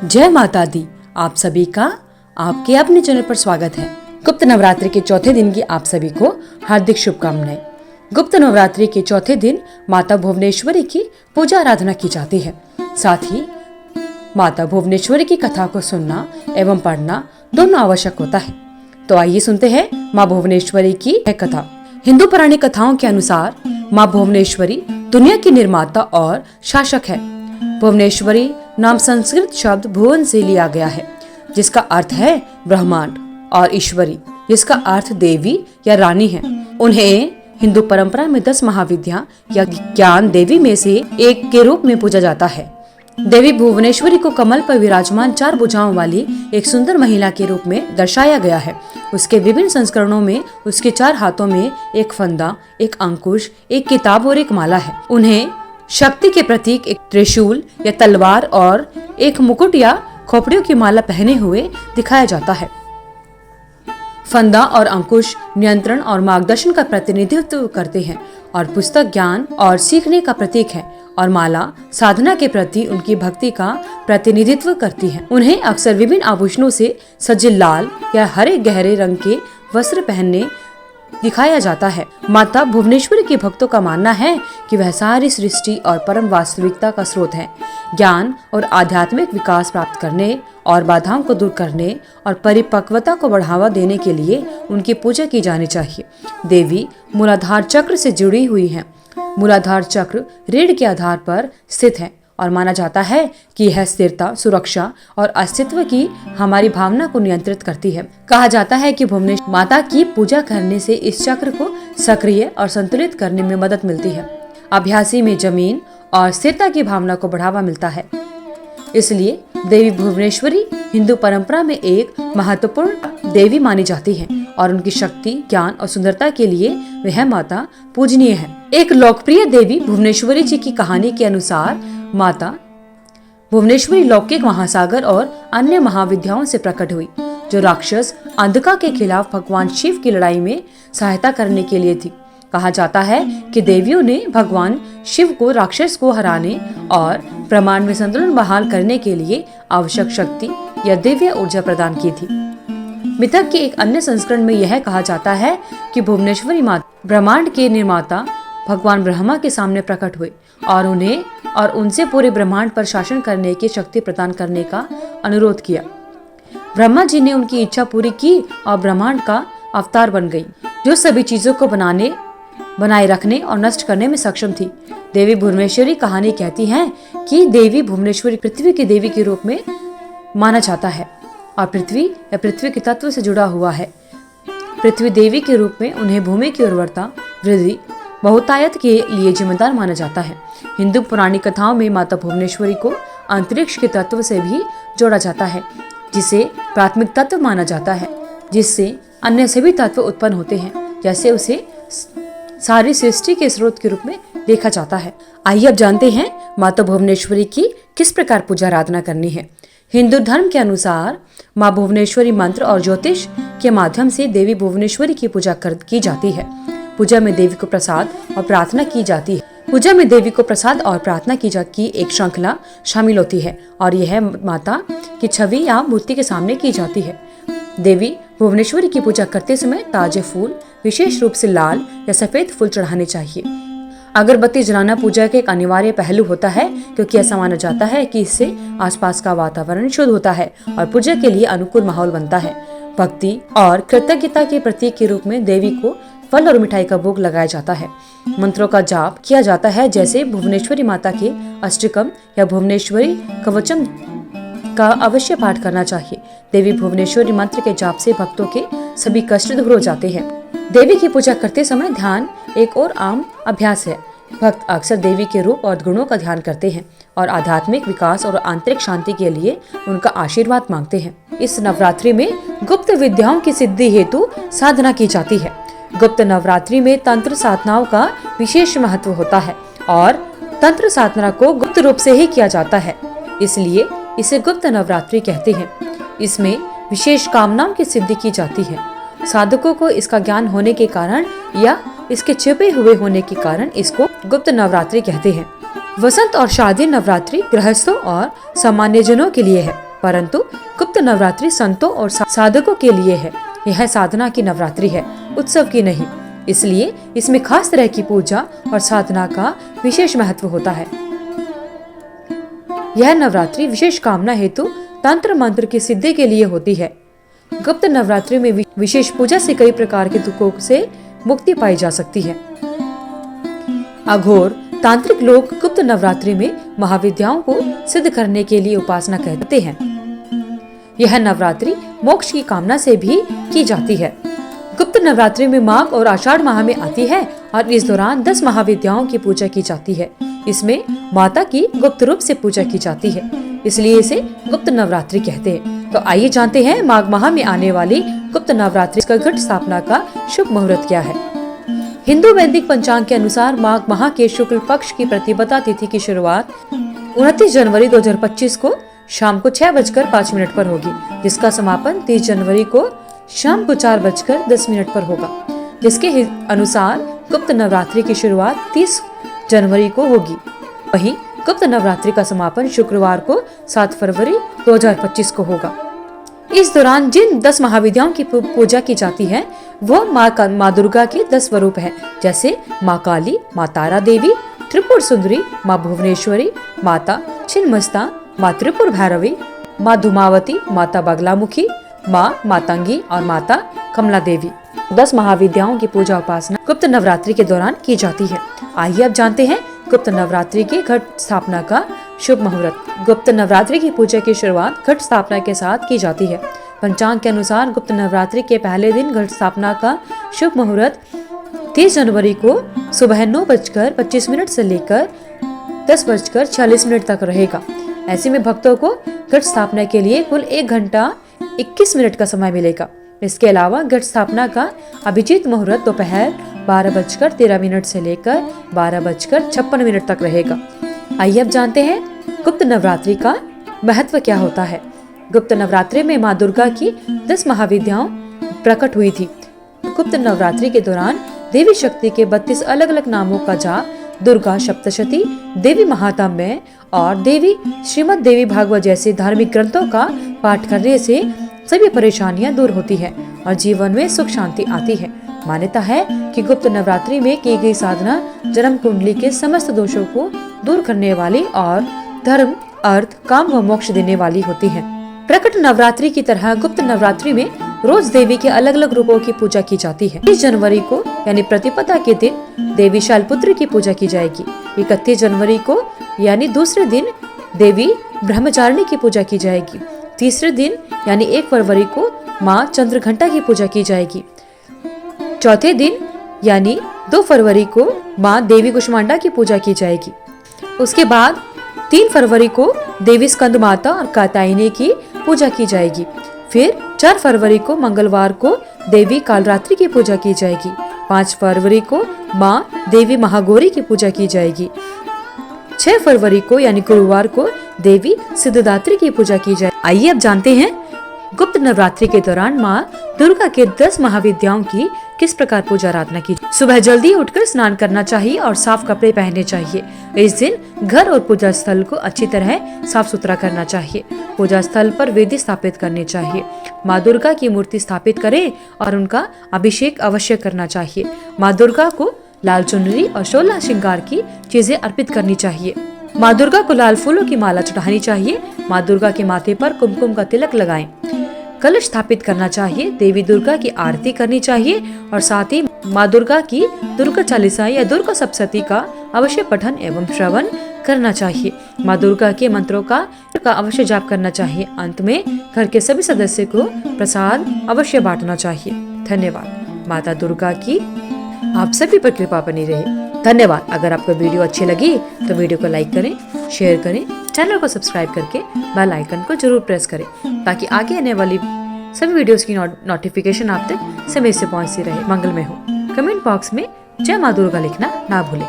जय माता दी। आप सभी का आपके अपने चैनल पर स्वागत है। गुप्त नवरात्रि के चौथे दिन की आप सभी को हार्दिक शुभकामनाएं। गुप्त नवरात्रि के चौथे दिन माता भुवनेश्वरी की पूजा आराधना की जाती है। साथ ही माता भुवनेश्वरी की कथा को सुनना एवं पढ़ना दोनों आवश्यक होता है। तो आइए सुनते हैं माँ भुवनेश्वरी की कथा। हिंदू पौराणिक कथाओं के अनुसार माँ भुवनेश्वरी दुनिया की निर्माता और शासक है। भुवनेश्वरी नाम संस्कृत शब्द भुवन से लिया गया है, जिसका अर्थ है ब्रह्मांड, और ईश्वरी, जिसका अर्थ देवी या रानी है। उन्हें हिंदू परंपरा में 10 महाविद्या या ज्ञान देवी में से एक के रूप में पूजा जाता है। देवी भुवनेश्वरी को कमल पर विराजमान 4 भुजाओं वाली एक सुंदर महिला के रूप में दर्शाया गया है। उसके विभिन्न संस्करणों में उसके 4 हाथों में एक फंदा, एक अंकुश, एक किताब और एक माला है। उन्हें शक्ति के प्रतीक एक त्रिशूल या तलवार और एक मुकुट या खोपड़ियों की माला पहने हुए दिखाया जाता है। फंदा और अंकुश नियंत्रण और मार्गदर्शन का प्रतिनिधित्व करते हैं और पुस्तक ज्ञान और सीखने का प्रतीक है, और माला साधना के प्रति उनकी भक्ति का प्रतिनिधित्व करती है। उन्हें अक्सर विभिन्न आभूषणों से सजे लाल या हरे गहरे रंग के वस्त्र पहनने दिखाया जाता है। माता भुवनेश्वरी के भक्तों का मानना है कि वह सारी सृष्टि और परम वास्तविकता का स्रोत है। ज्ञान और आध्यात्मिक विकास प्राप्त करने और बाधाओं को दूर करने और परिपक्वता को बढ़ावा देने के लिए उनकी पूजा की जानी चाहिए। देवी मूलाधार चक्र से जुड़ी हुई है। मूलाधार चक्र रीढ़ के आधार पर स्थित है और माना जाता है कि यह स्थिरता, सुरक्षा और अस्तित्व की हमारी भावना को नियंत्रित करती है। कहा जाता है कि भुवनेश्वरी माता की पूजा करने से इस चक्र को सक्रिय और संतुलित करने में मदद मिलती है। अभ्यासी में जमीन और स्थिरता की भावना को बढ़ावा मिलता है। इसलिए देवी भुवनेश्वरी हिंदू परंपरा में एक महत्वपूर्ण देवी मानी जाती है और उनकी शक्ति, ज्ञान और सुंदरता के लिए वह माता पूजनीय है। एक लोकप्रिय देवी भुवनेश्वरी जी की कहानी के अनुसार माता भुवनेश्वरी लौकिक महासागर और अन्य महाविद्याओं से प्रकट हुई, जो राक्षस अंधका के खिलाफ भगवान शिव की लड़ाई में सहायता करने के लिए थी। कहा जाता है कि देवियों ने भगवान शिव को राक्षस को हराने और ब्रह्मांड में संतुलन बहाल करने के लिए आवश्यक शक्ति या दिव्य ऊर्जा प्रदान की थी। मिथक के एक अन्य संस्करण में यह कहा जाता है कि भुवनेश्वरी माता ब्रह्मांड के निर्माता भगवान ब्रह्मा के सामने प्रकट हुए और उन्हें और उनसे पूरे ब्रह्मांड पर शासन करने की शक्ति प्रदान करने का अनुरोध किया। ब्रह्मा जी ने उनकी इच्छा पूरी की और ब्रह्मांड का अवतार बन गई, जो सभी चीजों को बनाए रखने और नष्ट करने में सक्षम थी। देवी भुवनेश्वरी कहानी कहती है कि देवी भुवनेश्वरी पृथ्वी की देवी के रूप में माना जाता है और पृथ्वी या पृथ्वी के तत्व से जुड़ा हुआ है। पृथ्वी देवी के रूप में उन्हें भूमि की उर्वरता, वृद्धि, बहुतायत के लिए जिम्मेदार माना जाता है। हिंदू पौराणिक कथाओं में माता भुवनेश्वरी को अंतरिक्ष के तत्व से भी जोड़ा जाता है, जिसे प्राथमिक तत्व माना जाता है, जिससे अन्य सभी तत्व उत्पन्न होते हैं, जैसे उसे सारी सृष्टि के स्रोत के रूप में देखा जाता है। आइए अब जानते हैं माता भुवनेश्वरी की किस प्रकार पूजा आराधना करनी है। हिंदू धर्म के अनुसार माँ भुवनेश्वरी मंत्र और ज्योतिष के माध्यम से देवी भुवनेश्वरी की पूजा की जाती है। पूजा में देवी को प्रसाद और प्रार्थना की जाती है। पूजा में देवी को प्रसाद और प्रार्थना की एक श्रृंखला शामिल होती है और यह माता की छवि या मूर्ति के सामने की जाती है। देवी भुवनेश्वरी की पूजा करते समय ताजे फूल, विशेष रूप से लाल या सफेद फूल चढ़ाने चाहिए। अगरबत्ती जलाना पूजा का एक अनिवार्य पहलू होता है, क्योंकि ऐसा माना जाता है कि इससे आसपास का वातावरण शुद्ध होता है और पूजा के लिए अनुकूल माहौल बनता है। भक्ति और कृतज्ञता के प्रतीक के रूप में देवी को फल और मिठाई का भोग लगाया जाता है। मंत्रों का जाप किया जाता है, जैसे भुवनेश्वरी माता के अष्टकम या भुवनेश्वरी कवचम का अवश्य पाठ करना चाहिए। देवी भुवनेश्वरी मंत्र के जाप से भक्तों के सभी कष्ट दूर हो जाते हैं। देवी की पूजा करते समय ध्यान एक और आम अभ्यास है। भक्त अक्सर देवी के रूप और गुणों का ध्यान करते हैं और आध्यात्मिक विकास और आंतरिक शांति के लिए उनका आशीर्वाद मांगते हैं। इस नवरात्रि में गुप्त विद्याओं की सिद्धि हेतु साधना की जाती है। गुप्त नवरात्रि में तंत्र साधनाओं का विशेष महत्व होता है और तंत्र साधना को गुप्त रूप से ही किया जाता है, इसलिए इसे गुप्त नवरात्रि कहते हैं। इसमें विशेष कामनाओं की सिद्धि की जाती है। साधकों को इसका ज्ञान होने के कारण या इसके छिपे हुए होने के कारण इसको गुप्त नवरात्रि कहते हैं। वसंत और शारदीय नवरात्रि गृहस्थों और सामान्य जनों के लिए है। परंतु गुप्त नवरात्रि संतों और साधकों के लिए है। यह साधना की नवरात्रि है, उत्सव की नहीं। इसलिए इसमें खास तरह की पूजा और साधना का विशेष महत्व होता है। यह नवरात्रि विशेष कामना हेतु तंत्र मंत्र की सिद्धि के लिए होती है। गुप्त नवरात्रि में विशेष पूजा से कई प्रकार के दुखों से मुक्ति पाई जा सकती है। अघोर तांत्रिक लोग गुप्त नवरात्रि में महाविद्याओं को सिद्ध करने के लिए उपासना करते हैं। यह नवरात्रि मोक्ष की कामना से भी की जाती है। गुप्त नवरात्रि में माघ और आषाढ़ माह में आती है और इस दौरान 10 महाविद्याओं की पूजा की जाती है। इसमें माता की गुप्त रूप से पूजा की जाती है, इसलिए इसे गुप्त नवरात्रि कहते हैं। तो आइए जानते हैं माघ माह में आने वाली गुप्त नवरात्रि का घट स्थापना का शुभ मुहूर्त क्या है। हिंदू वैदिक पंचांग के अनुसार माघ माह के शुक्ल पक्ष की प्रतिपदा तिथि की शुरुआत 29 जनवरी 2025 को शाम को 6:05 पर होगी, जिसका समापन 30 जनवरी को शाम को 4:10 पर होगा। जिसके अनुसार गुप्त नवरात्रि की शुरुआत 30 जनवरी को होगी। वहीं गुप्त नवरात्रि का समापन शुक्रवार को 7 फरवरी 2025 को होगा। इस दौरान जिन 10 महाविद्याओं की पूजा की जाती है वो माँ दुर्गा के 10 स्वरूप है, जैसे माँ काली, माँ तारा देवी, त्रिपुर सुंदरी, माँ भुवनेश्वरी, माता छिन्नमस्ता, माँ त्रिपुर भैरवी, माँ धूमावती, माता बगलामुखी, माँ मातंगी और माता कमला देवी। 10 महाविद्याओं की पूजा उपासना गुप्त नवरात्रि के दौरान की जाती है। आइए अब जानते हैं गुप्त नवरात्रि की घट स्थापना का शुभ मुहूर्त। गुप्त नवरात्रि की पूजा की शुरुआत घट स्थापना के साथ की जाती है। पंचांग के अनुसार गुप्त नवरात्रि के पहले दिन घट स्थापना का शुभ मुहूर्त 30 जनवरी को सुबह 9:25 से लेकर 10:46 तक रहेगा। ऐसे में भक्तों को घट स्थापना के लिए कुल 1 घंटा 21 मिनट का समय मिलेगा। इसके अलावा घट स्थापना का अभिजीत मुहूर्त दोपहर 12:13 से लेकर 12:56 तक रहेगा। आइए अब जानते हैं गुप्त नवरात्रि का महत्व क्या होता है। गुप्त नवरात्रि में माँ दुर्गा की 10 महाविद्याओं प्रकट हुई थी। गुप्त नवरात्रि के दौरान देवी शक्ति के 32 अलग अलग नामों का जाप, दुर्गा सप्तशती, देवी महात्म्य और देवी श्रीमद देवी भागवत जैसे धार्मिक ग्रंथों का पाठ करने से सभी परेशानियां दूर होती है और जीवन में सुख शांति आती है। मान्यता है कि गुप्त नवरात्रि में की गई साधना जन्म कुंडली के समस्त दोषों को दूर करने वाली और धर्म, अर्थ, काम व मोक्ष देने वाली होती है। प्रकट नवरात्रि की तरह गुप्त नवरात्रि में रोज देवी के अलग अलग रूपों की पूजा की जाती है। 30 जनवरी को यानी प्रतिपदा के दिन देवी शैलपुत्री की पूजा की जाएगी। 31 जनवरी को यानी दूसरे दिन देवी ब्रह्मचारिणी की पूजा की जाएगी। तीसरे दिन यानी 1 फरवरी को माँ चंद्रघंटा की पूजा की जाएगी। चौथे दिन यानी 2 फरवरी को माँ देवी कुष्मांडा की पूजा की जाएगी। उसके बाद 3 फरवरी को देवी स्कंद माता और कात्यायनी की पूजा की जाएगी। फिर 4 फरवरी को मंगलवार को देवी कालरात्रि की पूजा की जाएगी। 5 फरवरी को माँ देवी महागौरी की पूजा की जाएगी। 6 फरवरी को यानी गुरुवार को देवी सिद्धदात्री की पूजा की जाएगी। आइए अब जानते हैं गुप्त नवरात्रि के दौरान माँ दुर्गा के 10 महाविद्याओं की किस प्रकार पूजा आराधना की। सुबह जल्दी उठकर स्नान करना चाहिए और साफ कपड़े पहनने चाहिए। इस दिन घर और पूजा स्थल को अच्छी तरह साफ सुथरा करना चाहिए। पूजा स्थल पर वेदी स्थापित करनी चाहिए। माँ दुर्गा की मूर्ति स्थापित करें और उनका अभिषेक अवश्य करना चाहिए। माँ दुर्गा को लाल चुनरी और 16 श्रृंगार की चीजें अर्पित करनी चाहिए। माँ दुर्गा को लाल फूलों की माला चढ़ानी चाहिए। माँ दुर्गा के माथे पर कुमकुम का तिलक लगाएं। कलश स्थापित करना चाहिए। देवी दुर्गा की आरती करनी चाहिए और साथ ही माँ दुर्गा की दुर्गा चालीसा या दुर्गा सप्तशती का अवश्य पठन एवं श्रवण करना चाहिए। माँ दुर्गा के मंत्रों का अवश्य जाप करना चाहिए। अंत में घर के सभी सदस्य को प्रसाद अवश्य बांटना चाहिए। धन्यवाद। माता दुर्गा की आप सभी पर कृपा बनी रहे। धन्यवाद। अगर आपको वीडियो अच्छी लगी तो वीडियो को लाइक करें, शेयर करें, चैनल को सब्सक्राइब करके बेल आइकन को जरूर प्रेस करें ताकि आगे आने वाली सभी वीडियोस की नोटिफिकेशन आप तक समय से पहुंचती रहे। मंगलमय हो। कमेंट बॉक्स में जय माँ दुर्गा लिखना ना भूलें।